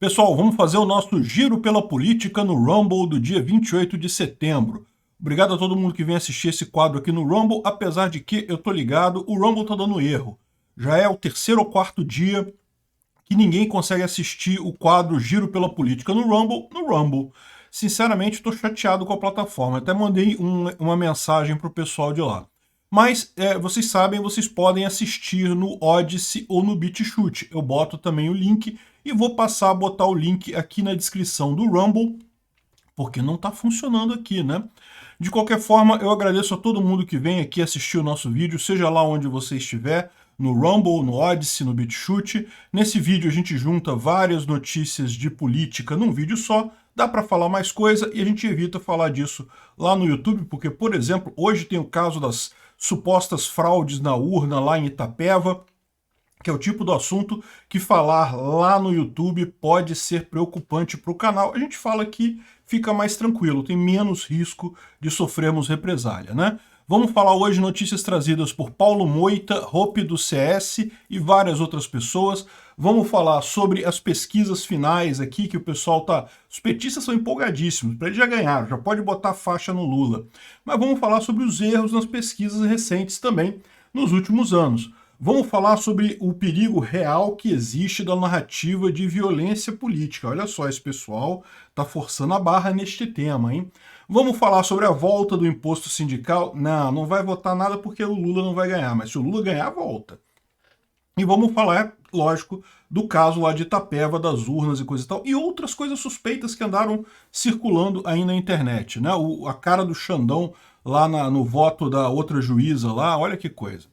Pessoal, vamos fazer o nosso giro pela política no Rumble do dia 28 de setembro. Obrigado a todo mundo que vem assistir esse quadro aqui no Rumble, apesar de que eu tô ligado, o Rumble tá dando erro. Já é o terceiro ou quarto dia que ninguém consegue assistir o quadro Giro pela Política no Rumble, Sinceramente, estou chateado com a plataforma. Até mandei uma mensagem pro pessoal de lá. Mas, vocês sabem, vocês podem assistir no Odysee ou no BitChute. Eu boto também o link e vou passar a botar o link aqui na descrição do Rumble, porque não está funcionando aqui, né? De qualquer forma, eu agradeço a todo mundo que vem aqui assistir o nosso vídeo, seja lá onde você estiver, no Rumble, no Odysee, no BitChute. Nesse vídeo a gente junta várias notícias de política num vídeo só, dá para falar mais coisa e a gente evita falar disso lá no YouTube, porque, por exemplo, hoje tem o caso das supostas fraudes na urna lá em Itapeva, que é o tipo do assunto que falar lá no YouTube pode ser preocupante para o canal. A gente fala aqui, fica mais tranquilo, tem menos risco de sofrermos represália, né? Vamos falar hoje notícias trazidas por Paulo Moita, Hope do CS e várias outras pessoas. Vamos falar sobre as pesquisas finais aqui, que o pessoal tá... Os petistas são empolgadíssimos, para eles já ganharam, já pode botar faixa no Lula. Mas vamos falar sobre os erros nas pesquisas recentes também, nos últimos anos. Vamos falar sobre o perigo real que existe da narrativa de violência política. Olha só, esse pessoal está forçando a barra neste tema, hein? Vamos falar sobre a volta do imposto sindical? Não, não vai votar nada porque o Lula não vai ganhar, mas se o Lula ganhar, volta. E vamos falar, lógico, do caso lá de Itapeva, das urnas e coisa e tal, e outras coisas suspeitas que andaram circulando aí na internet, né? A cara do Xandão lá no voto da outra juíza lá, olha que coisa.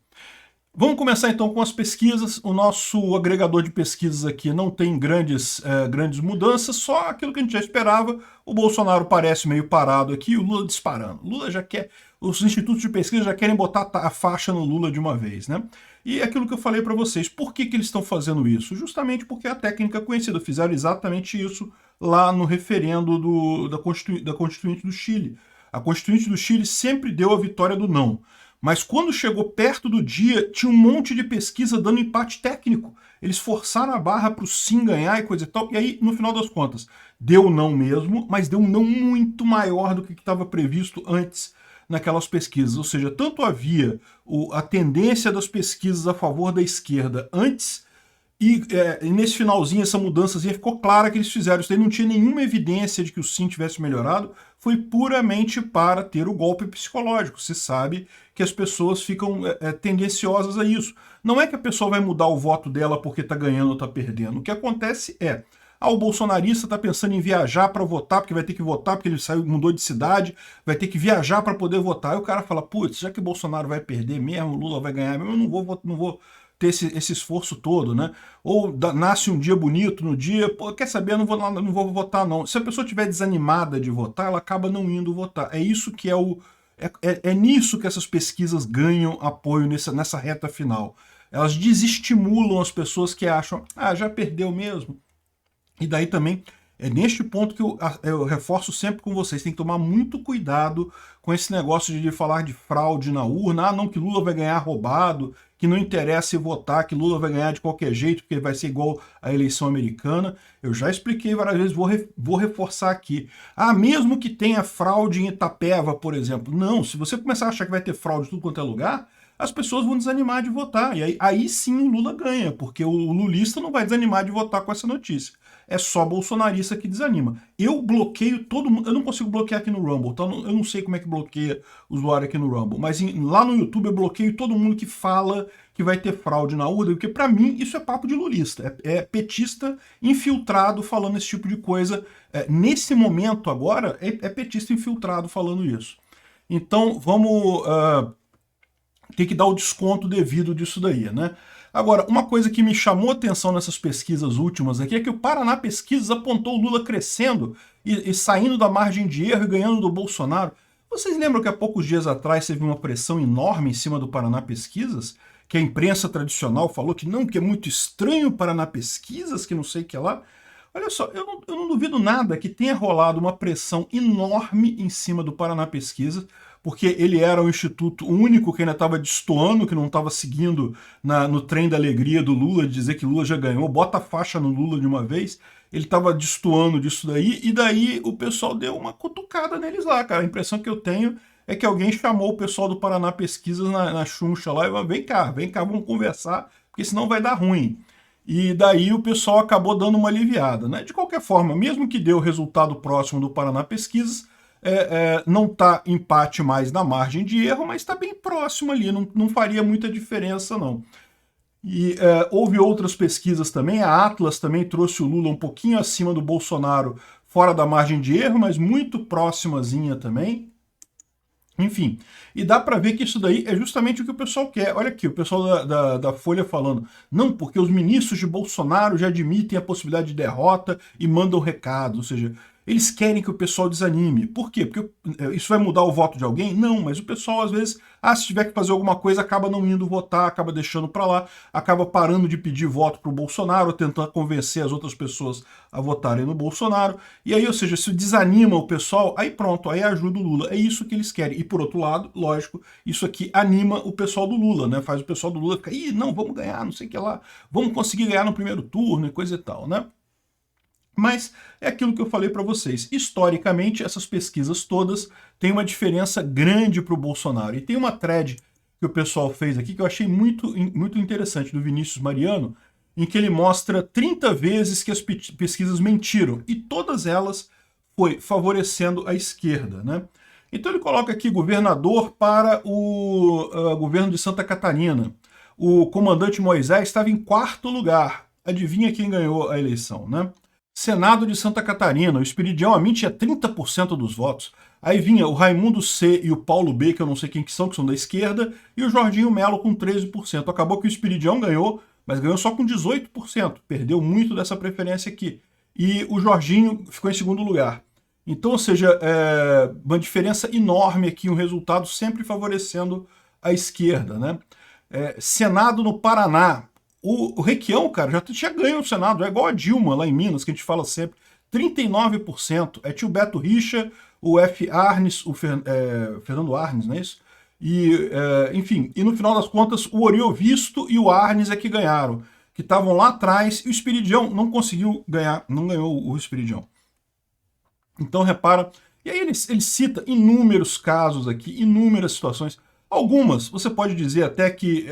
Vamos começar então com as pesquisas. O nosso agregador de pesquisas aqui não tem grandes mudanças, só aquilo que a gente já esperava. O Bolsonaro parece meio parado aqui e o Lula disparando. Lula já quer, os institutos de pesquisa já querem botar a faixa no Lula de uma vez, né? E aquilo que eu falei para vocês, por que eles estão fazendo isso? Justamente porque a técnica conhecida, fizeram exatamente isso lá no referendo da Constituinte do Chile. A Constituinte do Chile sempre deu a vitória do não. Mas quando chegou perto do dia, tinha um monte de pesquisa dando empate técnico. Eles forçaram a barra para o sim ganhar e coisa e tal. E aí, no final das contas, deu não mesmo, mas deu um não muito maior do que estava previsto antes naquelas pesquisas. Ou seja, tanto havia a tendência das pesquisas a favor da esquerda antes, e nesse finalzinho, essa mudançazinha ficou clara que eles fizeram. Isso daí não tinha nenhuma evidência de que o sim tivesse melhorado, foi puramente para ter o golpe psicológico. Você sabe que as pessoas ficam tendenciosas a isso. Não é que a pessoa vai mudar o voto dela porque está ganhando ou está perdendo. O que acontece é, o bolsonarista está pensando em viajar para votar, porque vai ter que votar, porque ele mudou de cidade, vai ter que viajar para poder votar. Aí o cara fala, putz, já que o Bolsonaro vai perder mesmo, o Lula vai ganhar mesmo, eu não vou ter esse esforço todo, né? Ou nasce um dia bonito no dia, pô, quer saber, eu não vou votar não. Se a pessoa estiver desanimada de votar, ela acaba não indo votar. É isso que é nisso que essas pesquisas ganham apoio nessa reta final. Elas desestimulam as pessoas que acham, já perdeu mesmo. E daí também é neste ponto que eu reforço sempre com vocês, tem que tomar muito cuidado com esse negócio de falar de fraude na urna, não, que Lula vai ganhar roubado, que não interessa se votar, que Lula vai ganhar de qualquer jeito, porque vai ser igual à eleição americana. Eu já expliquei várias vezes, vou reforçar aqui. Mesmo que tenha fraude em Itapeva, por exemplo. Não, se você começar a achar que vai ter fraude em tudo quanto é lugar, as pessoas vão desanimar de votar. E aí sim o Lula ganha, porque o lulista não vai desanimar de votar com essa notícia. É só bolsonarista que desanima. Eu bloqueio todo mundo. Eu não consigo bloquear aqui no Rumble, tá? Eu não sei como é que bloqueia o usuário aqui no Rumble, mas lá no YouTube eu bloqueio todo mundo que fala que vai ter fraude na urna, porque pra mim isso é papo de lulista. É petista infiltrado falando esse tipo de coisa. Nesse momento agora, é petista infiltrado falando isso. Então vamos ter que dar o desconto devido disso daí, né? Agora, uma coisa que me chamou a atenção nessas pesquisas últimas aqui é que o Paraná Pesquisas apontou o Lula crescendo e saindo da margem de erro e ganhando do Bolsonaro. Vocês lembram que há poucos dias atrás teve uma pressão enorme em cima do Paraná Pesquisas? Que a imprensa tradicional falou que não, que é muito estranho o Paraná Pesquisas, que não sei o que lá. Olha só, eu não duvido nada que tenha rolado uma pressão enorme em cima do Paraná Pesquisa, porque ele era um instituto único que ainda estava destoando, que não estava seguindo no trem da alegria do Lula, de dizer que Lula já ganhou, bota a faixa no Lula de uma vez. Ele estava destoando disso daí, e daí o pessoal deu uma cutucada neles lá, cara. A impressão que eu tenho é que alguém chamou o pessoal do Paraná Pesquisas na chuncha lá e falou, vem cá, vamos conversar, porque senão vai dar ruim. E daí o pessoal acabou dando uma aliviada, né? De qualquer forma, mesmo que dê o resultado próximo do Paraná Pesquisas, não está empate mais na margem de erro, mas está bem próximo ali, não faria muita diferença não. E houve outras pesquisas também, a Atlas também trouxe o Lula um pouquinho acima do Bolsonaro, fora da margem de erro, mas muito próximazinha também. Enfim, e dá para ver que isso daí é justamente o que o pessoal quer. Olha aqui, o pessoal da Folha falando, não, porque os ministros de Bolsonaro já admitem a possibilidade de derrota e mandam recados, ou seja, eles querem que o pessoal desanime. Por quê? Porque isso vai mudar o voto de alguém? Não, mas o pessoal às vezes, se tiver que fazer alguma coisa, acaba não indo votar, acaba deixando para lá, acaba parando de pedir voto para o Bolsonaro, tentando convencer as outras pessoas a votarem no Bolsonaro. E aí, ou seja, se desanima o pessoal, aí pronto, aí ajuda o Lula. É isso que eles querem. E por outro lado, lógico, isso aqui anima o pessoal do Lula, né? Faz o pessoal do Lula ficar, ih, não, vamos ganhar, não sei o que lá, vamos conseguir ganhar no primeiro turno e coisa e tal, né? Mas é aquilo que eu falei para vocês. Historicamente, essas pesquisas todas têm uma diferença grande para o Bolsonaro. E tem uma thread que o pessoal fez aqui que eu achei muito interessante, do Vinícius Mariano, em que ele mostra 30 vezes que as pesquisas mentiram. E todas elas foi favorecendo a esquerda, né? Então ele coloca aqui governador para o governo de Santa Catarina. O comandante Moisés estava em 4º lugar. Adivinha quem ganhou a eleição, né? Senado de Santa Catarina, o Esperidião Amin tinha 30% dos votos. Aí vinha o Raimundo C e o Paulo B, que eu não sei quem que são da esquerda, e o Jorginho Melo com 13%. Acabou que o Esperidião ganhou, mas ganhou só com 18%. Perdeu muito dessa preferência aqui. E o Jorginho ficou em 2º lugar. Então, ou seja, uma diferença enorme aqui, um resultado sempre favorecendo a esquerda, né? Senado no Paraná. O Requião, cara, já tinha ganho o Senado, é igual a Dilma lá em Minas, que a gente fala sempre, 39%. É tio Beto Richa, o F. Arnes, Fernando Arnes, não é isso? E, enfim, e no final das contas, o Oriovisto e o Arnes é que ganharam, que estavam lá atrás, e o Esperidião não conseguiu ganhar, não ganhou o Esperidião. Então, repara, e aí ele cita inúmeros casos aqui, inúmeras situações. Algumas, você pode dizer até que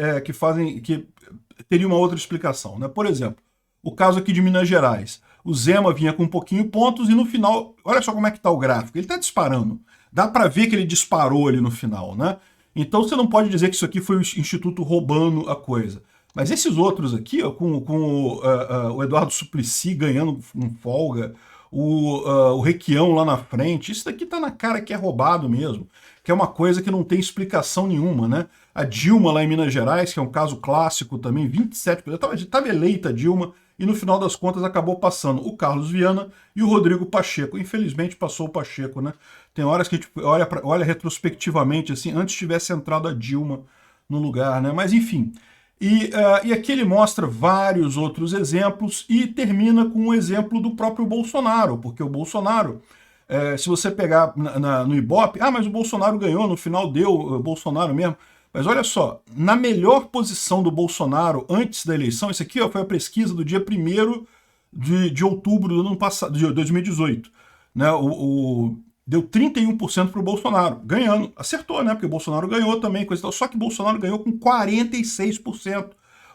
teria uma outra explicação, né? Por exemplo, o caso aqui de Minas Gerais. O Zema vinha com um pouquinho pontos e no final, olha só como é que está o gráfico, ele está disparando. Dá para ver que ele disparou ali no final, né? Então você não pode dizer que isso aqui foi o Instituto roubando a coisa. Mas esses outros aqui, ó, com o Eduardo Suplicy ganhando com folga, o Requião lá na frente, isso daqui tá na cara que é roubado mesmo, que é uma coisa que não tem explicação nenhuma, né? A Dilma lá em Minas Gerais, que é um caso clássico também, 27%, estava eleita a Dilma, e no final das contas acabou passando o Carlos Viana e o Rodrigo Pacheco. Infelizmente passou o Pacheco, né? Tem horas que a gente olha retrospectivamente, assim, antes tivesse entrado a Dilma no lugar, né? Mas enfim. E aqui ele mostra vários outros exemplos e termina com um exemplo do próprio Bolsonaro, porque o Bolsonaro, se você pegar no Ibope, mas o Bolsonaro ganhou, no final deu o Bolsonaro mesmo. Mas olha só, na melhor posição do Bolsonaro antes da eleição, isso aqui foi a pesquisa do dia 1º de outubro do ano passado, de 2018, né? Deu 31% para o Bolsonaro, ganhando. Acertou, né? Porque o Bolsonaro ganhou também, coisa e tal. Só que o Bolsonaro ganhou com 46%.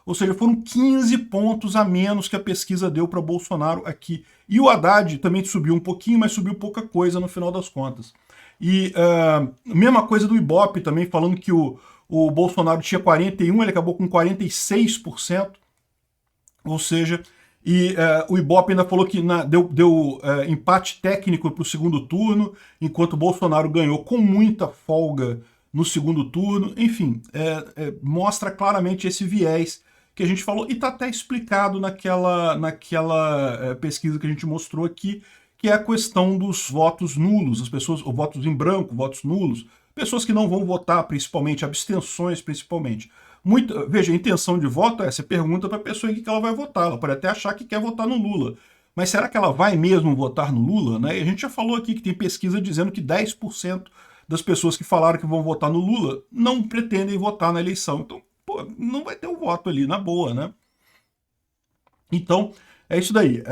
Ou seja, foram 15 pontos a menos que a pesquisa deu para Bolsonaro aqui. E o Haddad também subiu um pouquinho, mas subiu pouca coisa no final das contas. E mesma coisa do Ibope também, falando que o Bolsonaro tinha 41%, ele acabou com 46%. Ou seja... E o Ibope ainda falou que deu empate técnico para o 2º turno, enquanto o Bolsonaro ganhou com muita folga no 2º turno. Enfim, mostra claramente esse viés que a gente falou, e está até explicado naquela pesquisa que a gente mostrou aqui, que é a questão dos votos nulos, as pessoas, ou votos em branco, votos nulos, pessoas que não vão votar, principalmente, abstenções principalmente. Veja, a intenção de voto você pergunta para a pessoa em que ela vai votar, ela pode até achar que quer votar no Lula, Mas será que ela vai mesmo votar no Lula? Né? E a gente já falou aqui que tem pesquisa dizendo que 10% das pessoas que falaram que vão votar no Lula não pretendem votar na eleição. Então, pô, não vai ter o voto ali, na boa, né? Então, é isso daí.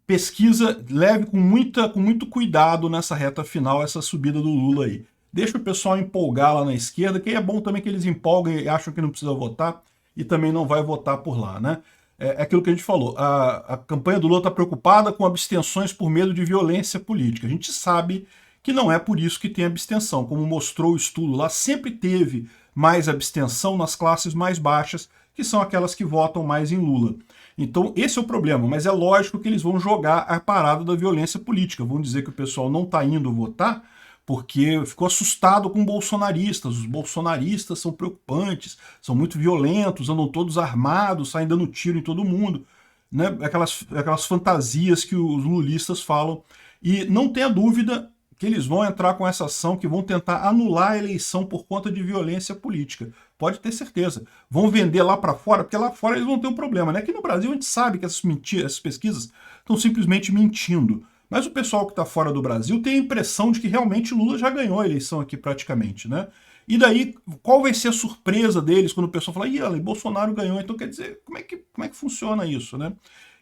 Pesquisa, leve com muito cuidado nessa reta final, essa subida do Lula aí. Deixa o pessoal empolgar lá na esquerda, que é bom também que eles empolguem e acham que não precisa votar e também não vai votar por lá, né? É aquilo que a gente falou, a campanha do Lula está preocupada com abstenções por medo de violência política. A gente sabe que não é por isso que tem abstenção. Como mostrou o estudo lá, sempre teve mais abstenção nas classes mais baixas, que são aquelas que votam mais em Lula. Então esse é o problema, mas é lógico que eles vão jogar a parada da violência política, vão dizer que o pessoal não está indo votar porque ficou assustado com bolsonaristas. Os bolsonaristas são preocupantes, são muito violentos, andam todos armados, saem dando tiro em todo mundo, né? Aquelas fantasias que os lulistas falam. E não tenha dúvida que eles vão entrar com essa ação, que vão tentar anular a eleição por conta de violência política. Pode ter certeza. Vão vender lá para fora, porque lá fora eles vão ter um problema, né? Aqui no Brasil a gente sabe que essas pesquisas estão simplesmente mentindo. Mas o pessoal que está fora do Brasil tem a impressão de que realmente Lula já ganhou a eleição aqui praticamente, né? E daí, qual vai ser a surpresa deles quando o pessoal fala, ih, Bolsonaro ganhou, então quer dizer, como é que funciona isso, né?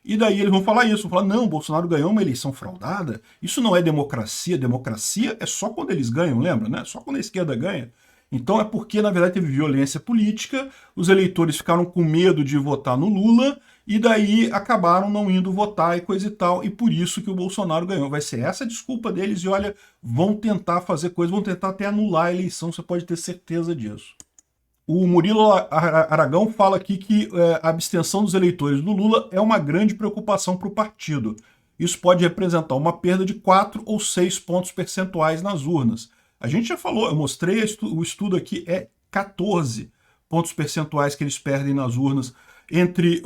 E daí eles vão falar isso, vão falar, não, Bolsonaro ganhou uma eleição fraudada, isso não é democracia é só quando eles ganham, lembra, né? Só quando a esquerda ganha. Então é porque, na verdade, teve violência política, os eleitores ficaram com medo de votar no Lula, e daí acabaram não indo votar e coisa e tal, e por isso que o Bolsonaro ganhou. Vai ser essa a desculpa deles, e olha, vão tentar fazer coisa, vão tentar até anular a eleição, você pode ter certeza disso. O Murilo Aragão fala aqui que a abstenção dos eleitores do Lula é uma grande preocupação para o partido. Isso pode representar uma perda de 4 ou 6 pontos percentuais nas urnas. A gente já falou, eu mostrei o estudo aqui, é 14 pontos percentuais que eles perdem nas urnas entre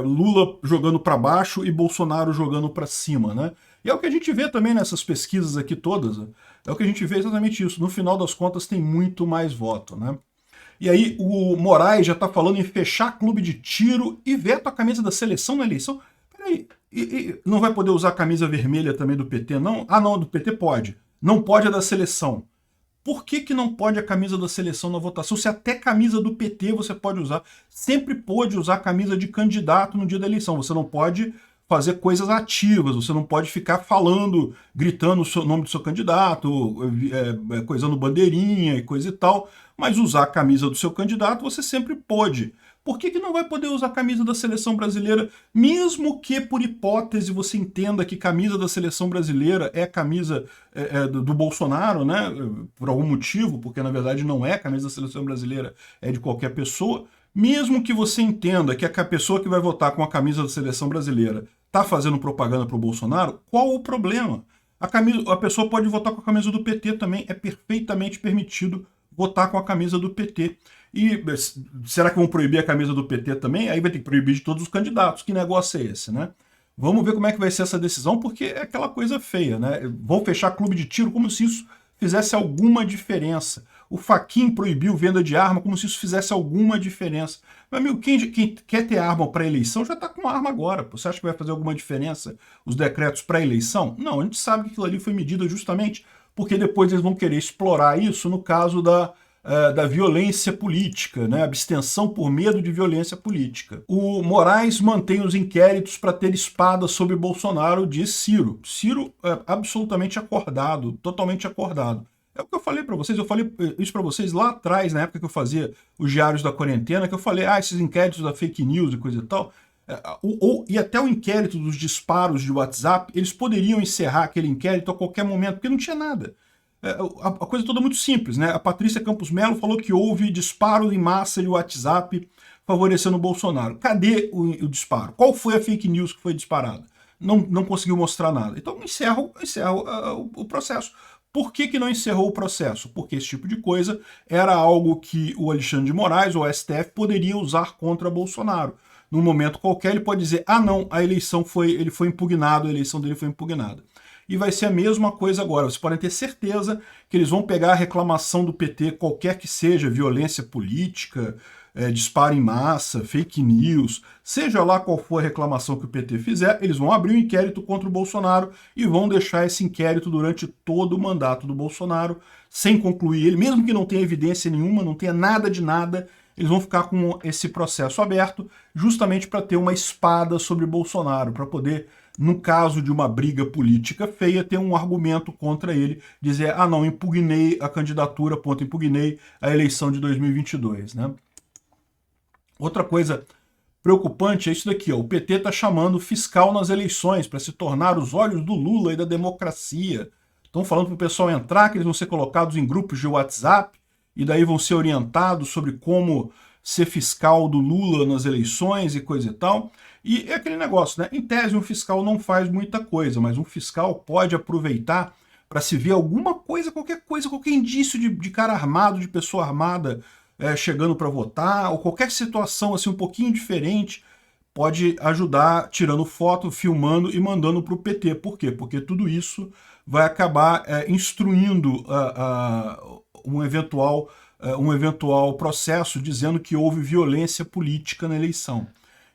Lula jogando para baixo e Bolsonaro jogando para cima, né? E é o que a gente vê também nessas pesquisas aqui todas, né? É o que a gente vê exatamente isso. No final das contas tem muito mais voto, né? E aí o Moraes já está falando em fechar clube de tiro e veto a camisa da seleção na eleição. Peraí, não vai poder usar a camisa vermelha também do PT, não? Ah, não, do PT pode. Não pode a da seleção. Por que não pode a camisa da seleção na votação? Se até camisa do PT você pode usar. Sempre pôde usar camisa de candidato no dia da eleição. Você não pode fazer coisas ativas, você não pode ficar falando, gritando o nome do seu candidato, coisando bandeirinha e coisa e tal, mas usar a camisa do seu candidato você sempre pode. Por que não vai poder usar a camisa da seleção brasileira, mesmo que por hipótese você entenda que camisa da seleção brasileira é a camisa do Bolsonaro, né? Por algum motivo, porque na verdade não é a camisa da seleção brasileira, é de qualquer pessoa. Mesmo que você entenda que a pessoa que vai votar com a camisa da seleção brasileira está fazendo propaganda para o Bolsonaro, qual o problema? A pessoa pode votar com a camisa do PT também, é perfeitamente permitido votar com a camisa do PT. E será que vão proibir a camisa do PT também? Aí vai ter que proibir de todos os candidatos. Que negócio é esse, né? Vamos ver como é que vai ser essa decisão, porque é aquela coisa feia, né? Vão fechar clube de tiro como se isso fizesse alguma diferença. O Fachin proibiu venda de arma como se isso fizesse alguma diferença. Meu amigo, quem quer ter arma para eleição já está com arma agora. Você acha que vai fazer alguma diferença os decretos para eleição? Não, a gente sabe que aquilo ali foi medida justamente porque depois eles vão querer explorar isso no caso da violência política, né? Abstenção por medo de violência política. O Moraes mantém os inquéritos para ter espada sobre Bolsonaro, diz Ciro. Ciro é absolutamente acordado, totalmente acordado. É o que eu falei para vocês, eu falei isso para vocês lá atrás, na época que eu fazia os diários da quarentena, que eu falei, esses inquéritos da fake news e coisa e tal, e até o inquérito dos disparos de WhatsApp, eles poderiam encerrar aquele inquérito a qualquer momento, porque não tinha nada. A coisa toda é muito simples, né? A Patrícia Campos Melo falou que houve disparo em massa de WhatsApp favorecendo o Bolsonaro. Cadê o disparo? Qual foi a fake news que foi disparada? Não conseguiu mostrar nada. Então encerra o processo. Por que não encerrou o processo? Porque esse tipo de coisa era algo que o Alexandre de Moraes, ou o STF, poderia usar contra Bolsonaro. Num momento qualquer ele pode dizer, não, ele foi impugnado, a eleição dele foi impugnada. E vai ser a mesma coisa agora. Vocês podem ter certeza que eles vão pegar a reclamação do PT, qualquer que seja, violência política, disparo em massa, fake news, seja lá qual for a reclamação que o PT fizer, eles vão abrir um inquérito contra o Bolsonaro e vão deixar esse inquérito durante todo o mandato do Bolsonaro, sem concluir ele, mesmo que não tenha evidência nenhuma, não tenha nada de nada, eles vão ficar com esse processo aberto justamente para ter uma espada sobre Bolsonaro, para poder, no caso de uma briga política feia, ter um argumento contra ele, dizer, ah não, impugnei a candidatura, ponto, impugnei a eleição de 2022, né? Outra coisa preocupante é isso daqui, ó, o PT está chamando fiscal nas eleições para se tornar os olhos do Lula e da democracia. Estão falando para o pessoal entrar, que eles vão ser colocados em grupos de WhatsApp, e daí vão ser orientados sobre como ser fiscal do Lula nas eleições e coisa e tal. E é aquele negócio, né? Em tese, um fiscal não faz muita coisa, mas um fiscal pode aproveitar para se ver alguma coisa, qualquer indício de cara armado, de pessoa armada chegando para votar, ou qualquer situação assim um pouquinho diferente, pode ajudar tirando foto, filmando e mandando para o PT. Por quê? Porque tudo isso vai acabar instruindo um eventual processo dizendo que houve violência política na eleição.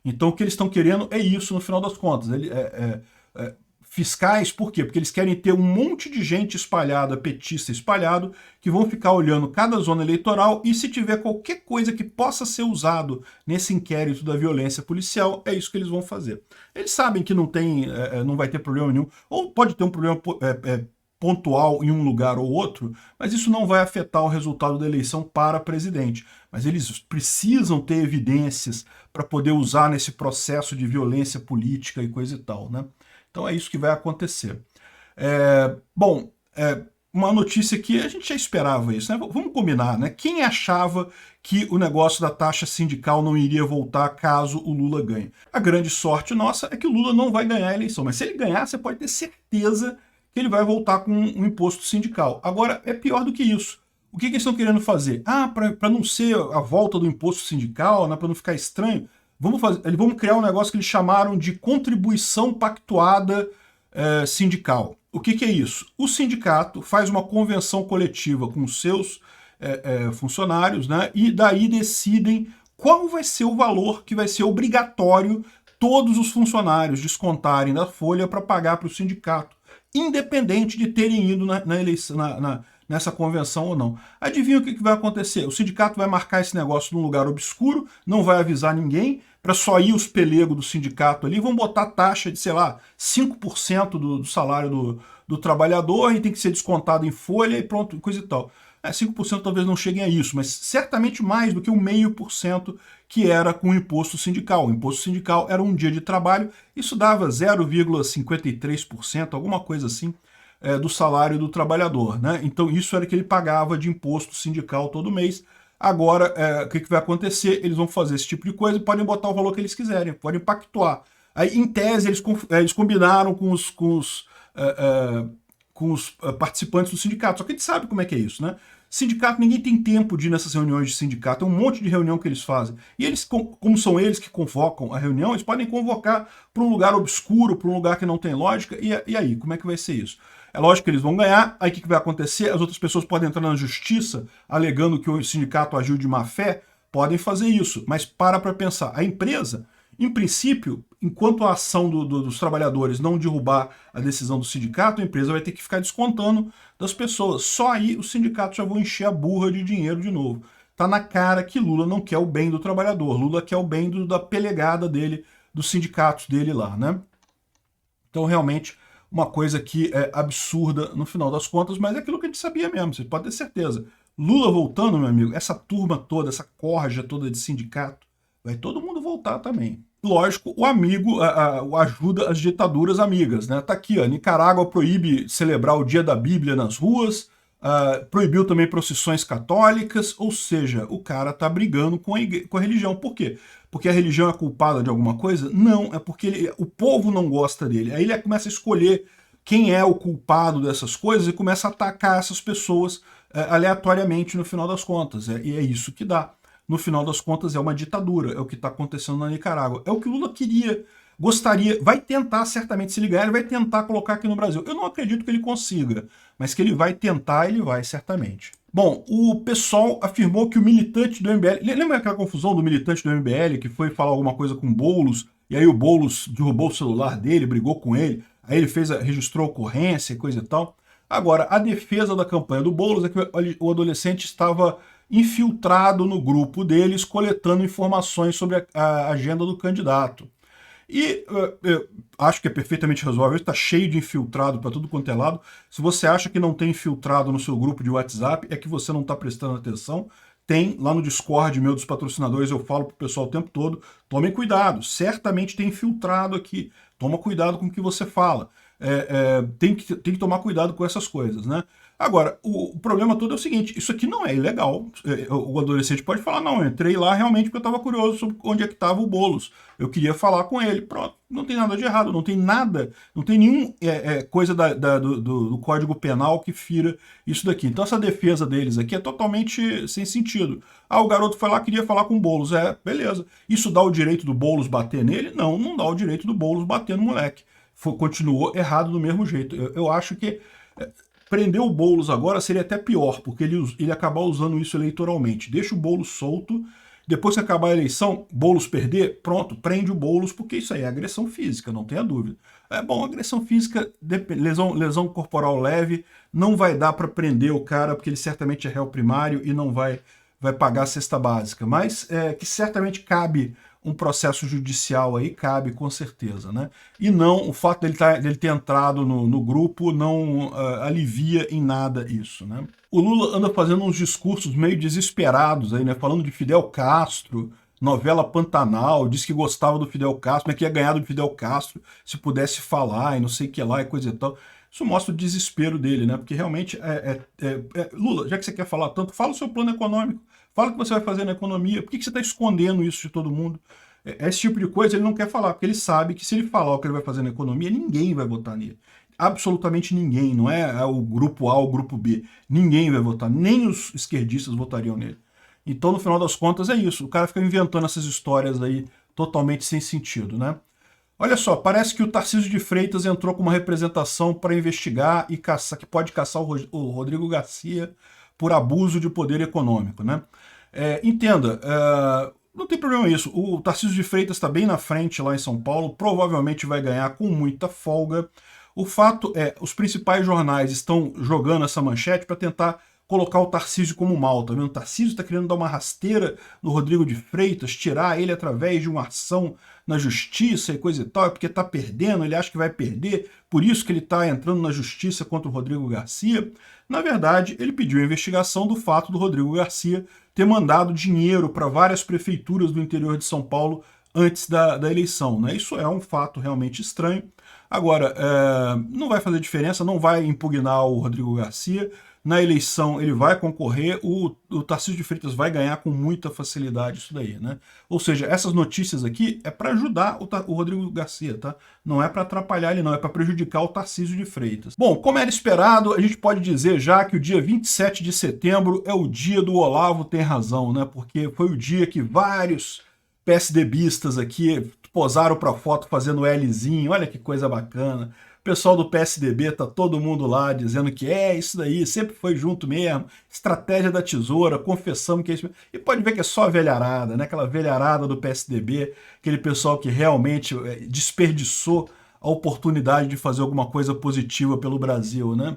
Então o que eles estão querendo é isso no final das contas. Fiscais, por quê? Porque eles querem ter um monte de gente espalhada, petista espalhado, que vão ficar olhando cada zona eleitoral e se tiver qualquer coisa que possa ser usado nesse inquérito da violência policial, é isso que eles vão fazer. Eles sabem que não vai ter problema nenhum, ou pode ter um problema pontual em um lugar ou outro, mas isso não vai afetar o resultado da eleição para presidente. Mas eles precisam ter evidências para poder usar nesse processo de violência política e coisa e tal, né? Então é isso que vai acontecer. Uma notícia que a gente já esperava isso, né? Vamos combinar, né? Quem achava que o negócio da taxa sindical não iria voltar caso o Lula ganhe? A grande sorte nossa é que o Lula não vai ganhar a eleição, mas se ele ganhar, você pode ter certeza que ele vai voltar com um imposto sindical. Agora, é pior do que isso. O que eles estão querendo fazer? Para não ser a volta do imposto sindical, né, para não ficar estranho, vamos criar um negócio que eles chamaram de contribuição pactuada sindical. O que é isso? O sindicato faz uma convenção coletiva com os seus funcionários, né, e daí decidem qual vai ser o valor que vai ser obrigatório todos os funcionários descontarem da folha para pagar para o sindicato, independente de terem ido na eleição, nessa convenção ou não. Adivinha o que vai acontecer? O sindicato vai marcar esse negócio num lugar obscuro, não vai avisar ninguém, para só ir os pelegos do sindicato ali, vão botar taxa de, sei lá, 5% do salário do trabalhador e tem que ser descontado em folha e pronto, coisa e tal. 5% talvez não cheguem a isso, mas certamente mais do que o 0,5% que era com o imposto sindical. O imposto sindical era um dia de trabalho, isso dava 0,53%, alguma coisa assim, do salário do trabalhador, né? Então isso era que ele pagava de imposto sindical todo mês. Agora, o que vai acontecer? Eles vão fazer esse tipo de coisa e podem botar o valor que eles quiserem, podem pactuar. Aí, em tese, eles combinaram com os participantes do sindicato, só que a gente sabe como é que é isso, né? Sindicato, ninguém tem tempo de ir nessas reuniões de sindicato, é um monte de reunião que eles fazem. E eles, como são eles que convocam a reunião, eles podem convocar para um lugar obscuro, para um lugar que não tem lógica, e aí, como é que vai ser isso? É lógico que eles vão ganhar, aí o que vai acontecer? As outras pessoas podem entrar na justiça, alegando que o sindicato agiu de má fé, podem fazer isso, mas para pensar. A empresa, em princípio, enquanto a ação dos trabalhadores não derrubar a decisão do sindicato, a empresa vai ter que ficar descontando das pessoas. Só aí os sindicatos já vão encher a burra de dinheiro de novo. Tá na cara que Lula não quer o bem do trabalhador, Lula quer o bem da pelegada dele, dos sindicatos dele lá, né? Então, realmente, uma coisa que é absurda no final das contas, mas é aquilo que a gente sabia mesmo, você pode ter certeza. Lula voltando, meu amigo, essa turma toda, essa corja toda de sindicato, vai todo mundo voltar também. Lógico, o amigo ajuda as ditaduras amigas, né? Tá aqui, ó, Nicarágua proíbe celebrar o Dia da Bíblia nas ruas, proibiu também procissões católicas, ou seja, o cara tá brigando com a religião. Por quê? Porque a religião é culpada de alguma coisa? Não, é porque o povo não gosta dele. Aí ele começa a escolher quem é o culpado dessas coisas e começa a atacar essas pessoas aleatoriamente no final das contas. E é isso que dá. No final das contas é uma ditadura, é o que está acontecendo na Nicarágua. É o que o Lula queria. vai tentar certamente, se ele ganhar, ele vai tentar colocar aqui no Brasil. Eu não acredito que ele consiga, mas que ele vai tentar, ele vai certamente. Bom, o pessoal afirmou que o militante do MBL... Lembra aquela confusão do militante do MBL que foi falar alguma coisa com o Boulos, e aí o Boulos derrubou o celular dele, brigou com ele, aí ele registrou ocorrência e coisa e tal. Agora, a defesa da campanha do Boulos é que o adolescente estava infiltrado no grupo deles, coletando informações sobre a agenda do candidato. E eu acho que é perfeitamente razoável, está cheio de infiltrado para tudo quanto é lado. Se você acha que não tem infiltrado no seu grupo de WhatsApp, é que você não está prestando atenção. Tem lá no Discord meu dos patrocinadores, eu falo pro pessoal o tempo todo, tomem cuidado, certamente tem infiltrado aqui, toma cuidado com o que você fala. Tem que tomar cuidado com essas coisas, né? Agora, o problema todo é o seguinte, isso aqui não é ilegal. O adolescente pode falar, não, eu entrei lá realmente porque eu estava curioso sobre onde é que estava o Boulos. Eu queria falar com ele. Pronto, não tem nada de errado, não tem nada, não tem nenhum coisa do Código Penal que fira isso daqui. Então essa defesa deles aqui é totalmente sem sentido. Ah, o garoto foi lá, queria falar com o Boulos. Beleza. Isso dá o direito do Boulos bater nele? Não, não dá o direito do Boulos bater no moleque. Continuou errado do mesmo jeito. Eu acho que prender o Boulos agora seria até pior, porque ele acabar usando isso eleitoralmente. Deixa o Boulos solto, depois que acabar a eleição, Boulos perder, pronto, prende o Boulos, porque isso aí é agressão física, não tenha dúvida. Bom, agressão física, lesão corporal leve, não vai dar para prender o cara, porque ele certamente é réu primário e não vai pagar a cesta básica, mas que certamente cabe um processo judicial aí, cabe com certeza, né? E não, o fato dele ter entrado no grupo não alivia em nada isso, né? O Lula anda fazendo uns discursos meio desesperados aí, né? Falando de Fidel Castro, novela Pantanal, disse que gostava do Fidel Castro, mas que ia ganhar do Fidel Castro se pudesse falar e não sei o que lá e coisa e tal. Isso mostra o desespero dele, né? Porque realmente, Lula, já que você quer falar tanto, fala o seu plano econômico. Fala o que você vai fazer na economia. Por que você está escondendo isso de todo mundo? Esse tipo de coisa ele não quer falar, porque ele sabe que se ele falar o que ele vai fazer na economia, ninguém vai votar nele. Absolutamente ninguém. Não é o grupo A ou o grupo B. Ninguém vai votar. Nem os esquerdistas votariam nele. Então, no final das contas, é isso. O cara fica inventando essas histórias aí totalmente sem sentido, né? Olha só, parece que o Tarcísio de Freitas entrou com uma representação para investigar e caçar, que pode caçar o Rodrigo Garcia por abuso de poder econômico, né? Entenda, não tem problema isso. O Tarcísio de Freitas está bem na frente lá em São Paulo, provavelmente vai ganhar com muita folga. O fato é, os principais jornais estão jogando essa manchete para tentar colocar o Tarcísio como mal, tá vendo? O Tarcísio está querendo dar uma rasteira no Rodrigo de Freitas, tirar ele através de uma ação na justiça e coisa e tal, é porque está perdendo, ele acha que vai perder, por isso que ele está entrando na justiça contra o Rodrigo Garcia. Na verdade, ele pediu a investigação do fato do Rodrigo Garcia ter mandado dinheiro para várias prefeituras do interior de São Paulo antes da eleição, né? Isso é um fato realmente estranho. Agora, não vai fazer diferença, não vai impugnar o Rodrigo Garcia. Na eleição ele vai concorrer, o Tarcísio de Freitas vai ganhar com muita facilidade isso daí, né? Ou seja, essas notícias aqui é para ajudar o Rodrigo Garcia, tá? Não é para atrapalhar ele não, é para prejudicar o Tarcísio de Freitas. Bom, como era esperado, a gente pode dizer já que o dia 27 de setembro é o dia do Olavo tem razão, né? Porque foi o dia que vários PSDBistas aqui posaram para foto fazendo Lzinho, olha que coisa bacana. O pessoal do PSDB tá todo mundo lá dizendo que isso daí, sempre foi junto mesmo, estratégia da tesoura, confessamos que é isso mesmo. E pode ver que é só velharada, né? Aquela velharada do PSDB, aquele pessoal que realmente desperdiçou a oportunidade de fazer alguma coisa positiva pelo Brasil, né?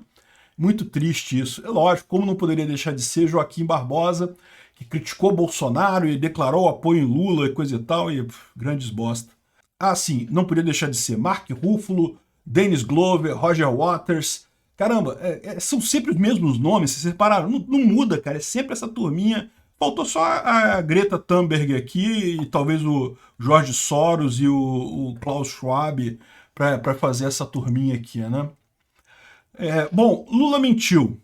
Muito triste isso. É lógico, como não poderia deixar de ser Joaquim Barbosa, que criticou Bolsonaro e declarou apoio em Lula e coisa e tal, e grandes bosta. Ah, sim, não poderia deixar de ser Mark Ruffalo, Dennis Glover, Roger Waters. Caramba, são sempre os mesmos nomes, vocês repararam? Não muda, cara, é sempre essa turminha. Faltou só a Greta Thunberg aqui e talvez o George Soros e o Klaus Schwab para fazer essa turminha aqui, né? Bom, Lula mentiu.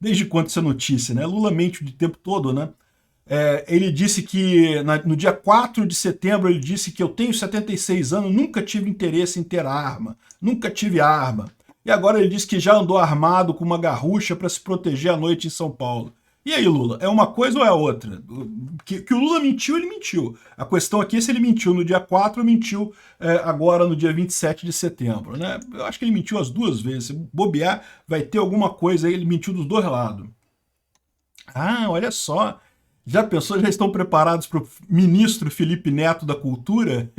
Desde quando essa notícia, né? Lula mente o tempo todo, né? Ele disse que no dia 4 de setembro ele disse que eu tenho 76 anos, nunca tive interesse em ter arma, nunca tive arma. E agora ele diz que já andou armado com uma garrucha para se proteger à noite em São Paulo. E aí, Lula, é uma coisa ou é outra? Que o Lula mentiu, ele mentiu. A questão aqui é se ele mentiu no dia 4 ou mentiu agora no dia 27 de setembro, né? Eu acho que ele mentiu as duas vezes. Se bobear, vai ter alguma coisa aí, ele mentiu dos dois lados. Ah, olha só. Já pensou, já estão preparados para o ministro Felipe Neto da Cultura?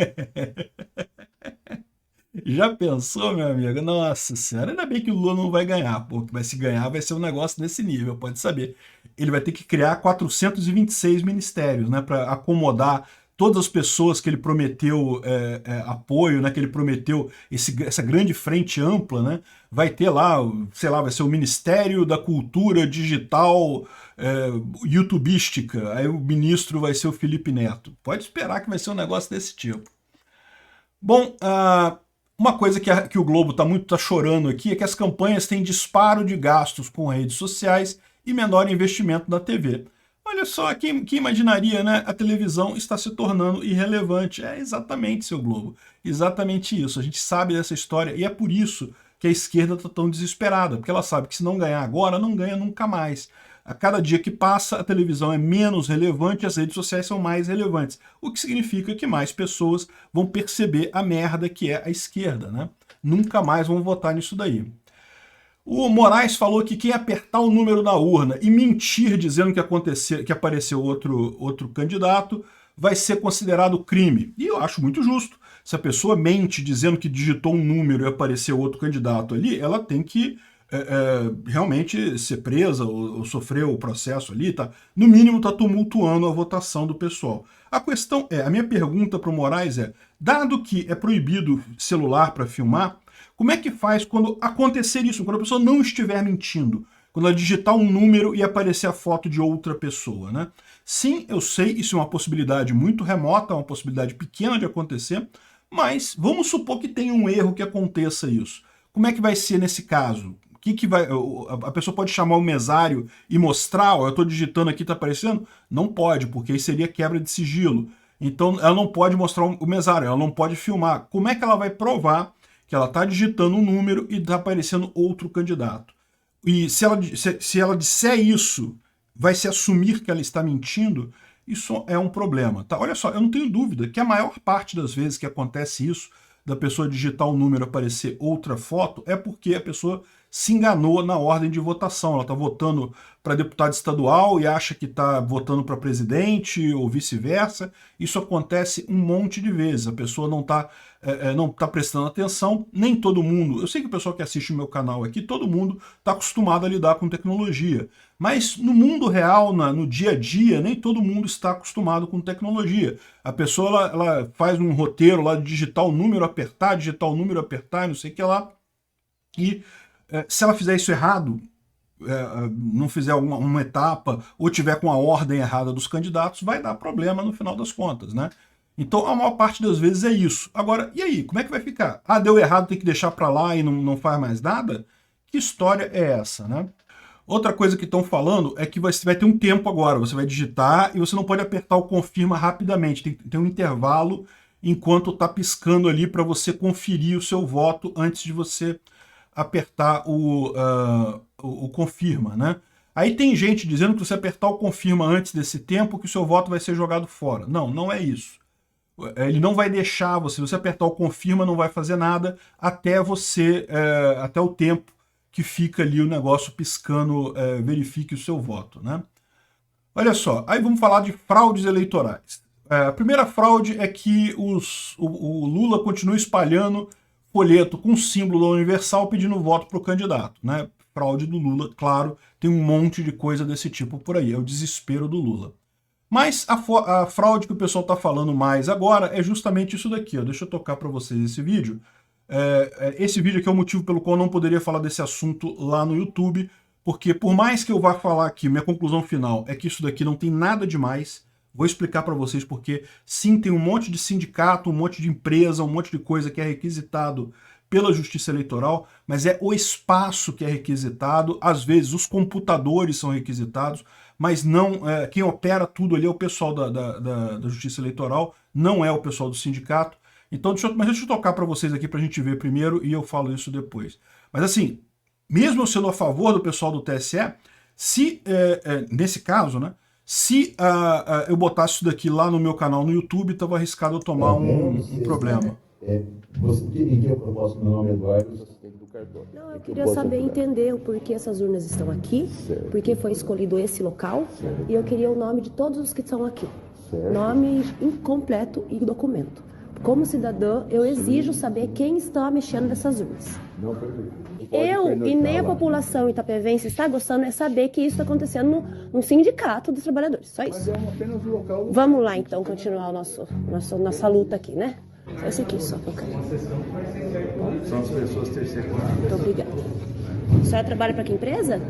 Já pensou, meu amigo? Nossa senhora, ainda bem que o Lula não vai ganhar, porque mas se ganhar vai ser um negócio desse nível, pode saber. Ele vai ter que criar 426 ministérios, né, para acomodar todas as pessoas que ele prometeu apoio, né, que ele prometeu essa grande frente ampla, né, vai ter lá, sei lá, vai ser o Ministério da Cultura Digital YouTubística, aí o ministro vai ser o Felipe Neto. Pode esperar que vai ser um negócio desse tipo. Bom, uma coisa que o Globo tá chorando aqui é que as campanhas têm disparo de gastos com redes sociais e menor investimento na TV. Olha só, quem imaginaria, né? A televisão está se tornando irrelevante. É exatamente, seu Globo. Exatamente isso. A gente sabe dessa história e é por isso que a esquerda está tão desesperada, porque ela sabe que se não ganhar agora, não ganha nunca mais. A cada dia que passa, a televisão é menos relevante e as redes sociais são mais relevantes, o que significa que mais pessoas vão perceber a merda que é a esquerda, né? Nunca mais vão votar nisso daí. O Moraes falou que quem apertar o número na urna e mentir dizendo que apareceu outro candidato vai ser considerado crime. E eu acho muito justo. Se a pessoa mente dizendo que digitou um número e apareceu outro candidato ali, ela tem que realmente ser presa ou sofrer o processo ali, tá? No mínimo está tumultuando a votação do pessoal. A questão a minha pergunta para o Moraes dado que é proibido celular para filmar, como é que faz quando acontecer isso, quando a pessoa não estiver mentindo? Quando ela digitar um número e aparecer a foto de outra pessoa, né? Sim, eu sei, isso é uma possibilidade muito remota, uma possibilidade pequena de acontecer, mas vamos supor que tenha um erro que aconteça isso. Como é que vai ser nesse caso? A pessoa pode chamar o mesário e mostrar, ó, eu estou digitando aqui, está aparecendo? Não pode, porque aí seria quebra de sigilo. Então ela não pode mostrar o mesário, ela não pode filmar. Como é que ela vai provar que ela está digitando um número e está aparecendo outro candidato? E se ela disser isso, vai se assumir que ela está mentindo, isso é um problema. Tá? Olha só, eu não tenho dúvida que a maior parte das vezes que acontece isso, da pessoa digitar um número e aparecer outra foto, é porque a pessoa se enganou na ordem de votação. Ela está votando para deputado estadual e acha que está votando para presidente ou vice-versa. Isso acontece um monte de vezes. A pessoa não tá prestando atenção. Nem todo mundo... Eu sei que o pessoal que assiste o meu canal aqui, todo mundo está acostumado a lidar com tecnologia. Mas no mundo real, no dia a dia, nem todo mundo está acostumado com tecnologia. A pessoa ela faz um roteiro lá de digitar o número, apertar, não sei o que lá. E se ela fizer isso errado, não fizer uma etapa, ou tiver com a ordem errada dos candidatos, vai dar problema no final das contas, né? Então, a maior parte das vezes é isso. Agora, e aí? Como é que vai ficar? Ah, deu errado, tem que deixar para lá e não faz mais nada? Que história é essa, né? Outra coisa que estão falando é que você vai ter um tempo agora, você vai digitar e você não pode apertar o confirma rapidamente, tem que ter um intervalo enquanto está piscando ali para você conferir o seu voto antes de você apertar o confirma, né? Aí tem gente dizendo que você apertar o confirma antes desse tempo que o seu voto vai ser jogado fora. Não, não é isso. Ele não vai deixar você, se você apertar o confirma não vai fazer nada até até o tempo que fica ali o negócio piscando, verifique o seu voto, né? Olha só, aí vamos falar de fraudes eleitorais. A primeira fraude é que o Lula continua espalhando folheto com símbolo da Universal pedindo voto para o candidato, né? Fraude do Lula, claro, tem um monte de coisa desse tipo por aí, é o desespero do Lula. Mas a fraude que o pessoal está falando mais agora é justamente isso daqui, ó. Deixa eu tocar para vocês esse vídeo. Esse vídeo aqui é o motivo pelo qual eu não poderia falar desse assunto lá no YouTube, porque por mais que eu vá falar aqui, minha conclusão final é que isso daqui não tem nada demais. Vou explicar para vocês porque sim, tem um monte de sindicato, um monte de empresa, um monte de coisa que é requisitado pela Justiça Eleitoral, mas é o espaço que é requisitado, às vezes os computadores são requisitados, mas não quem opera tudo ali é o pessoal da Justiça Eleitoral, não é o pessoal do sindicato. Então, deixa eu tocar para vocês aqui para a gente ver primeiro e eu falo isso depois. Mas assim, mesmo eu sendo a favor do pessoal do TSE, Se, nesse caso, né, se eu botasse isso daqui lá no meu canal no YouTube, estava arriscado eu tomar um problema. Em que eu posso, meu nome é Eduardo, sou assistente do cartório. Não, eu queria saber, entender o porquê essas urnas estão aqui, porquê foi escolhido esse local, e eu queria o nome de todos os que estão aqui. Nome incompleto e documento. Como cidadã, eu exijo saber quem está mexendo nessas urnas. Não, perfeito. Eu e nem a população itapevense está gostando é saber que isso está acontecendo num sindicato dos trabalhadores, só isso. Mas é apenas o local... Vamos lá, então, continuar nossa luta aqui, né? Esse aqui só que eu quero. São as pessoas terceirizadas. Muito obrigada. A senhora trabalha para que empresa?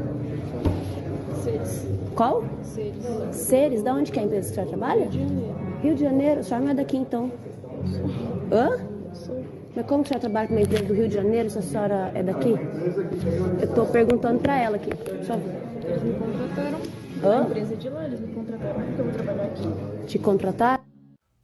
Seres. Qual? Seres. Seres? Da onde que é a empresa que a senhora trabalha? Rio de Janeiro. Rio de Janeiro? A senhora não é daqui, então? Hã? Sou. Mas como que a senhora trabalha com uma empresa do Rio de Janeiro se a senhora é daqui? Eu tô perguntando para ela aqui. Só... Eles me contrataram. Hã? A empresa de lá, eles me contrataram porque eu vou trabalhar aqui. Te contratar?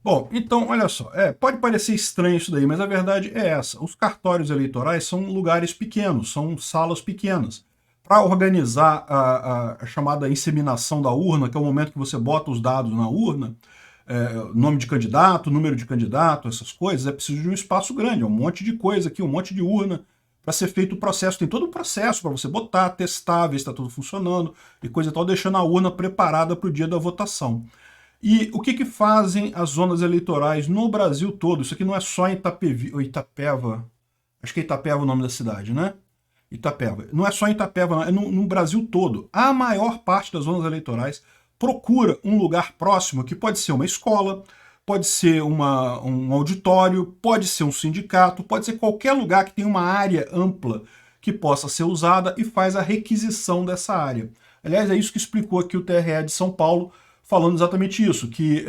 Bom, então, olha só, pode parecer estranho isso daí, mas a verdade é essa. Os cartórios eleitorais são lugares pequenos, são salas pequenas. Para organizar a chamada inseminação da urna, que é o momento que você bota os dados na urna, nome de candidato, número de candidato, essas coisas, é preciso de um espaço grande, é um monte de coisa aqui, um monte de urna para ser feito o processo. Tem todo um processo para você botar, testar, ver se está tudo funcionando e coisa e tal, deixando a urna preparada para o dia da votação. E o que fazem as zonas eleitorais no Brasil todo? Isso aqui não é só em Itapeva, acho que é Itapeva o nome da cidade, né? Itapeva. Não é só em Itapeva, não, é no Brasil todo. A maior parte das zonas eleitorais procura um lugar próximo, que pode ser uma escola, pode ser um auditório, pode ser um sindicato, pode ser qualquer lugar que tenha uma área ampla que possa ser usada e faz a requisição dessa área. Aliás, é isso que explicou aqui o TRE de São Paulo, falando exatamente isso, que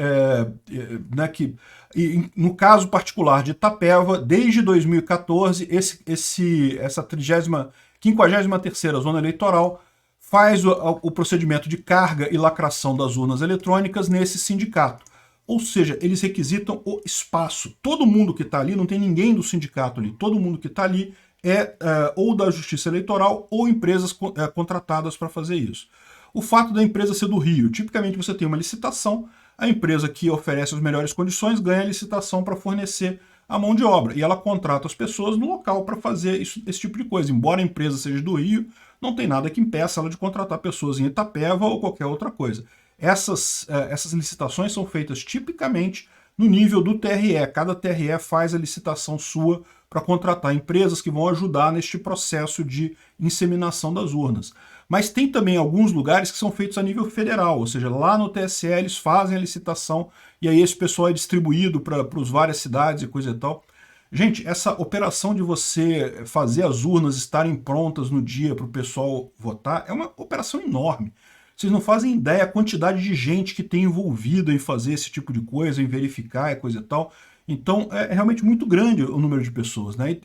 no caso particular de Itapeva, desde 2014, essa 53ª zona eleitoral faz o procedimento de carga e lacração das urnas eletrônicas nesse sindicato. Ou seja, eles requisitam o espaço. Todo mundo que está ali, não tem ninguém do sindicato ali, todo mundo que está ali é ou da Justiça Eleitoral ou empresas contratadas para fazer isso. O fato da empresa ser do Rio, tipicamente você tem uma licitação, a empresa que oferece as melhores condições ganha a licitação para fornecer a mão de obra, e ela contrata as pessoas no local para fazer esse tipo de coisa. Embora a empresa seja do Rio, não tem nada que impeça ela de contratar pessoas em Itapeva ou qualquer outra coisa. Essas licitações são feitas tipicamente no nível do TRE. Cada TRE faz a licitação sua para contratar empresas que vão ajudar neste processo de inseminação das urnas. Mas tem também alguns lugares que são feitos a nível federal, ou seja, lá no TSE eles fazem a licitação e aí esse pessoal é distribuído para as várias cidades e coisa e tal. Gente, essa operação de você fazer as urnas estarem prontas no dia para o pessoal votar é uma operação enorme. Vocês não fazem ideia a quantidade de gente que tem envolvida em fazer esse tipo de coisa, em verificar e coisa e tal. Então é realmente muito grande o número de pessoas, né?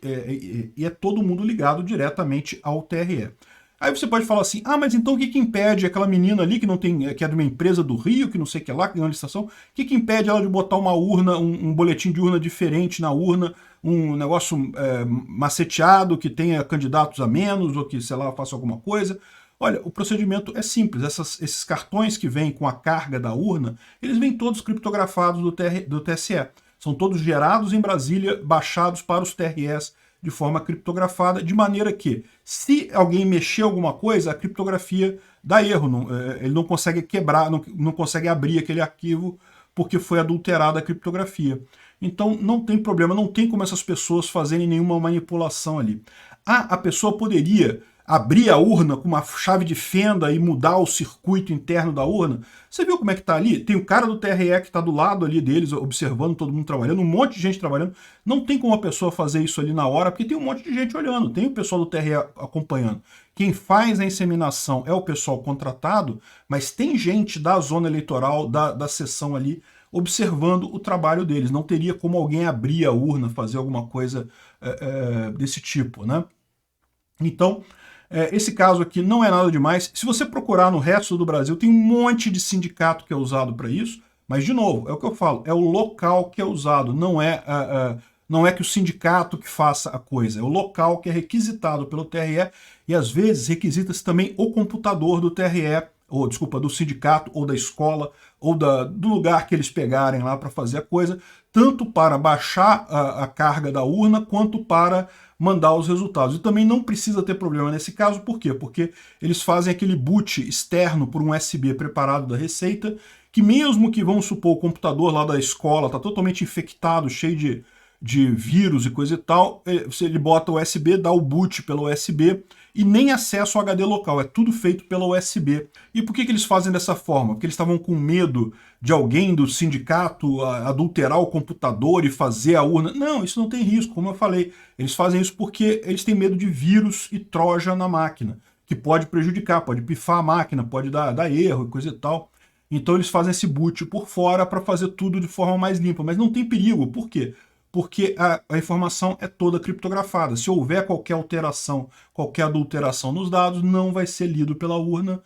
E é todo mundo ligado diretamente ao TRE. Aí você pode falar assim, mas então o que impede aquela menina ali que é de uma empresa do Rio, que não sei o que lá, que ganhou uma licitação, o que impede ela de botar uma urna, um boletim de urna diferente na urna, um negócio maceteado, que tenha candidatos a menos, ou que, sei lá, faça alguma coisa? Olha, o procedimento é simples, esses cartões que vêm com a carga da urna, eles vêm todos criptografados do TSE. São todos gerados em Brasília, baixados para os TREs, de forma criptografada, de maneira que, se alguém mexer alguma coisa, a criptografia dá erro, ele não consegue quebrar, não consegue abrir aquele arquivo porque foi adulterada a criptografia. Então não tem problema, não tem como essas pessoas fazerem nenhuma manipulação ali. A pessoa poderia abrir a urna com uma chave de fenda e mudar o circuito interno da urna. Você viu como é que tá ali? Tem o cara do TRE que está do lado ali deles, observando todo mundo trabalhando, um monte de gente trabalhando. Não tem como a pessoa fazer isso ali na hora, porque tem um monte de gente olhando, tem o pessoal do TRE acompanhando. Quem faz a inseminação é o pessoal contratado, mas tem gente da zona eleitoral, da sessão ali, observando o trabalho deles. Não teria como alguém abrir a urna, fazer alguma coisa desse tipo, né? Então, esse caso aqui não é nada demais. Se você procurar no resto do Brasil, tem um monte de sindicato que é usado para isso, mas, de novo, é o que eu falo, é o local que é usado, não é não é que o sindicato que faça a coisa, é o local que é requisitado pelo TRE e às vezes requisita-se também o computador do TRE, ou desculpa, do sindicato ou da escola ou do lugar que eles pegarem lá para fazer a coisa, tanto para baixar a carga da urna quanto para mandar os resultados. E também não precisa ter problema nesse caso, por quê? Porque eles fazem aquele boot externo por um USB preparado da Receita, que mesmo que, vamos supor, o computador lá da escola está totalmente infectado, cheio de vírus e coisa e tal, ele bota o USB, dá o boot pelo USB e nem acesso ao HD local, é tudo feito pela USB. E por que eles fazem dessa forma? Porque eles estavam com medo de alguém do sindicato adulterar o computador e fazer a urna. Não, isso não tem risco, como eu falei. Eles fazem isso porque eles têm medo de vírus e troja na máquina, que pode prejudicar, pode pifar a máquina, pode dar erro e coisa e tal. Então eles fazem esse boot por fora para fazer tudo de forma mais limpa, mas não tem perigo. Por quê? Porque a informação é toda criptografada. Se houver qualquer alteração, qualquer adulteração nos dados, não vai ser lido pela urna,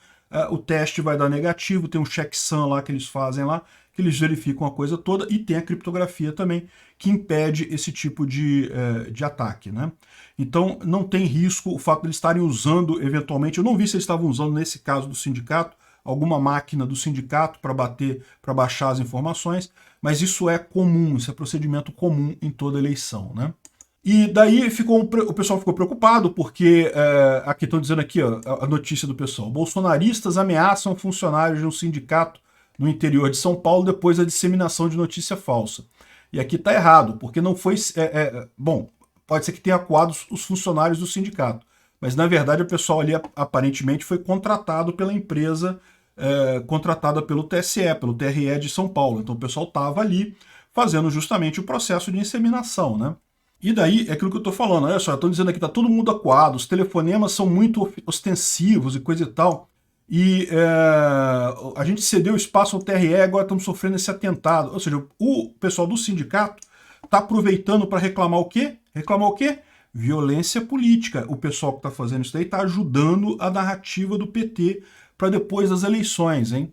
o teste vai dar negativo, tem um checksum lá que eles fazem lá, que eles verificam a coisa toda, e tem a criptografia também, que impede esse tipo de ataque, né? Então não tem risco o fato de eles estarem usando, eventualmente, eu não vi se eles estavam usando, nesse caso do sindicato, alguma máquina do sindicato para baixar as informações, mas isso é comum, isso é procedimento comum em toda eleição, né? E daí o pessoal ficou preocupado, porque aqui estão dizendo aqui, ó, a notícia do pessoal: bolsonaristas ameaçam funcionários de um sindicato no interior de São Paulo depois da disseminação de notícia falsa. E aqui está errado, porque não foi... bom, pode ser que tenha acuado os funcionários do sindicato, mas na verdade o pessoal ali aparentemente foi contratado pela empresa contratada pelo TSE, pelo TRE de São Paulo. Então o pessoal estava ali fazendo justamente o processo de inseminação, né? E daí é aquilo que eu estou falando, olha só, estão dizendo aqui, está todo mundo acuado, os telefonemas são muito ostensivos e coisa e tal, e a gente cedeu espaço ao TRE, agora estamos sofrendo esse atentado. Ou seja, o pessoal do sindicato está aproveitando para reclamar o quê? Reclamar o quê? Violência política. O pessoal que está fazendo isso daí está ajudando a narrativa do PT para depois das eleições, hein?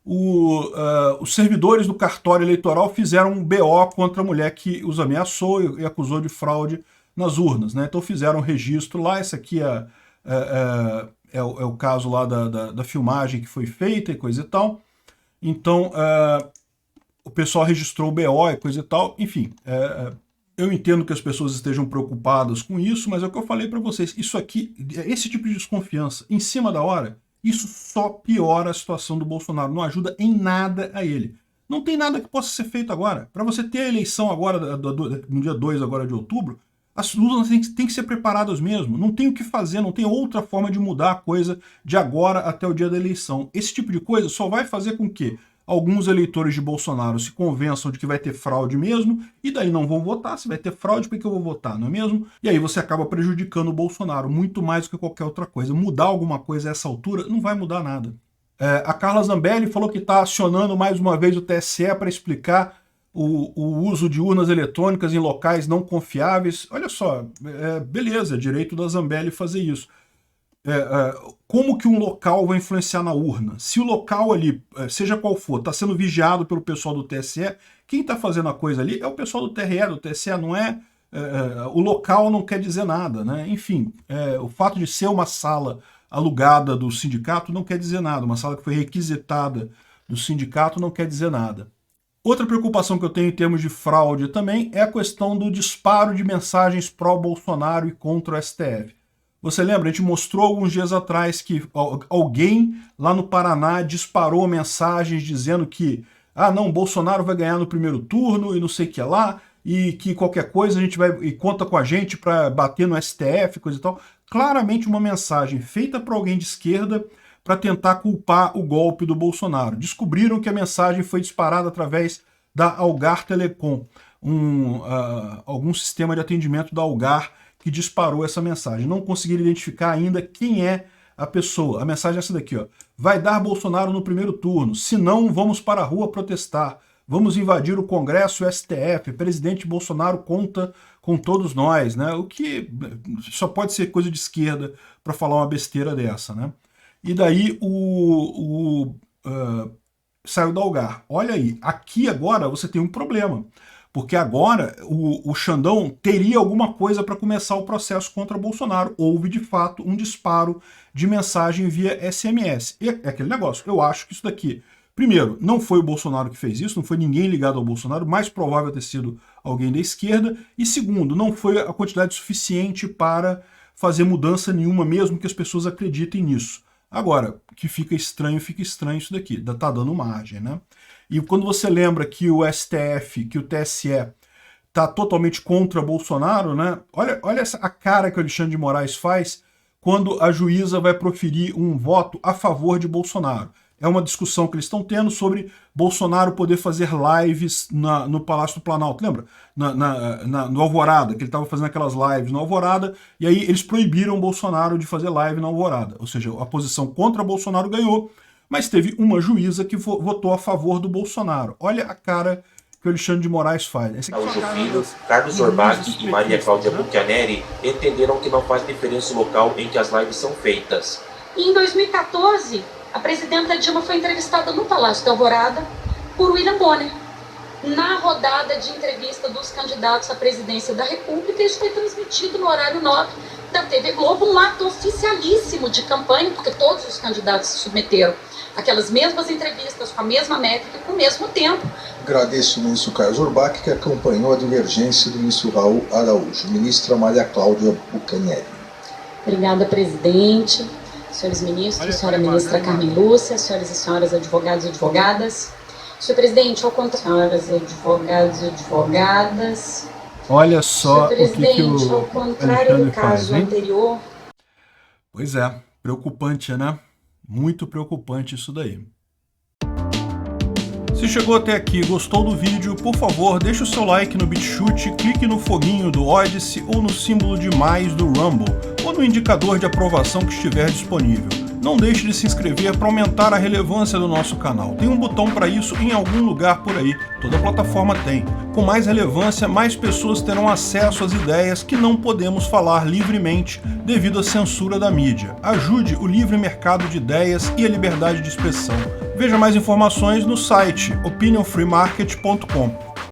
Os servidores do cartório eleitoral fizeram um BO contra a mulher que os ameaçou e acusou de fraude nas urnas, né? Então fizeram um registro lá, esse aqui é o caso lá da filmagem que foi feita e coisa e tal. Então o pessoal registrou o BO e coisa e tal, enfim... eu entendo que as pessoas estejam preocupadas com isso, mas é o que eu falei para vocês, isso aqui, esse tipo de desconfiança em cima da hora, isso só piora a situação do Bolsonaro, não ajuda em nada a ele. Não tem nada que possa ser feito agora. Para você ter a eleição agora, no dia 2 agora de outubro, as urnas têm que ser preparadas mesmo. Não tem o que fazer, não tem outra forma de mudar a coisa de agora até o dia da eleição. Esse tipo de coisa só vai fazer com que alguns eleitores de Bolsonaro se convençam de que vai ter fraude mesmo, e daí não vão votar. Se vai ter fraude, por que eu vou votar, não é mesmo? E aí você acaba prejudicando o Bolsonaro muito mais do que qualquer outra coisa. Mudar alguma coisa a essa altura não vai mudar nada. A Carla Zambelli falou que está acionando mais uma vez o TSE para explicar o uso de urnas eletrônicas em locais não confiáveis. Olha só, beleza, é direito da Zambelli fazer isso. Como que um local vai influenciar na urna? Se o local ali, seja qual for, está sendo vigiado pelo pessoal do TSE, quem está fazendo a coisa ali é o pessoal do TRE, do TSE, não é... o local não quer dizer nada, né? Enfim, o fato de ser uma sala alugada do sindicato não quer dizer nada, uma sala que foi requisitada do sindicato não quer dizer nada. Outra preocupação que eu tenho em termos de fraude também é a questão do disparo de mensagens pró-Bolsonaro e contra o STF. Você lembra? A gente mostrou alguns dias atrás que alguém lá no Paraná disparou mensagens dizendo que não, Bolsonaro vai ganhar no primeiro turno e não sei o que lá, e que qualquer coisa a gente vai e conta com a gente para bater no STF, coisa e tal. Claramente uma mensagem feita por alguém de esquerda para tentar culpar o golpe do Bolsonaro. Descobriram que a mensagem foi disparada através da Algar Telecom, algum sistema de atendimento da Algar que disparou essa mensagem. Não conseguiram identificar ainda quem é a pessoa. A mensagem é essa daqui, ó. Vai dar Bolsonaro no primeiro turno, se não, vamos para a rua protestar. Vamos invadir o Congresso e o STF. Presidente Bolsonaro conta com todos nós, né? O que só pode ser coisa de esquerda para falar uma besteira dessa, né? E daí saiu da Algar. Olha aí, aqui agora você tem um problema. Porque agora o Xandão teria alguma coisa para começar o processo contra Bolsonaro. Houve, de fato, um disparo de mensagem via SMS. E é aquele negócio, eu acho que isso daqui, primeiro, não foi o Bolsonaro que fez isso, não foi ninguém ligado ao Bolsonaro, mais provável ter sido alguém da esquerda. E segundo, não foi a quantidade suficiente para fazer mudança nenhuma, mesmo que as pessoas acreditem nisso. Agora, que fica estranho isso daqui, tá dando margem, né? E quando você lembra que o STF, que o TSE tá totalmente contra Bolsonaro, né? Olha a cara que o Alexandre de Moraes faz quando a juíza vai proferir um voto a favor de Bolsonaro. É uma discussão que eles estão tendo sobre Bolsonaro poder fazer lives no Palácio do Planalto. Lembra? No Alvorada, que ele estava fazendo aquelas lives no Alvorada, e aí eles proibiram Bolsonaro de fazer live na Alvorada. Ou seja, a posição contra Bolsonaro ganhou, mas teve uma juíza que votou a favor do Bolsonaro. Olha a cara que o Alexandre de Moraes faz. Esse aqui Araújo Filho, Carlos Orbach e Maria Cláudia Bucchianeri entenderam que não faz diferença o local em que as lives são feitas. E em 2014, a presidenta Dilma foi entrevistada no Palácio da Alvorada por William Bonner. Na rodada de entrevista dos candidatos à presidência da República, isso foi transmitido no horário nobre da TV Globo, um ato oficialíssimo de campanha, porque todos os candidatos se submeteram àquelas mesmas entrevistas, com a mesma métrica, com o mesmo tempo. Agradeço ao ministro Carlos Orbach, que acompanhou a divergência do ministro Raul Araújo. Ministra Maria Cláudia Bucchianeri. Obrigada, presidente. Senhores ministros, senhora ministra Carmen Lúcia, senhoras e senhores advogados e advogadas. Senhor presidente, ao contrário, senhoras advogados e advogadas. Olha só o que o ao contrário do caso anterior. Pois é, preocupante, né? Muito preocupante isso daí. Se chegou até aqui e gostou do vídeo, por favor, deixe o seu like no BitChute, clique no foguinho do Odysee ou no símbolo de mais do Rumble, ou no indicador de aprovação que estiver disponível. Não deixe de se inscrever para aumentar a relevância do nosso canal. Tem um botão para isso em algum lugar por aí, toda plataforma tem. Com mais relevância, mais pessoas terão acesso às ideias que não podemos falar livremente devido à censura da mídia. Ajude o livre mercado de ideias e a liberdade de expressão. Veja mais informações no site opinionfreemarket.com.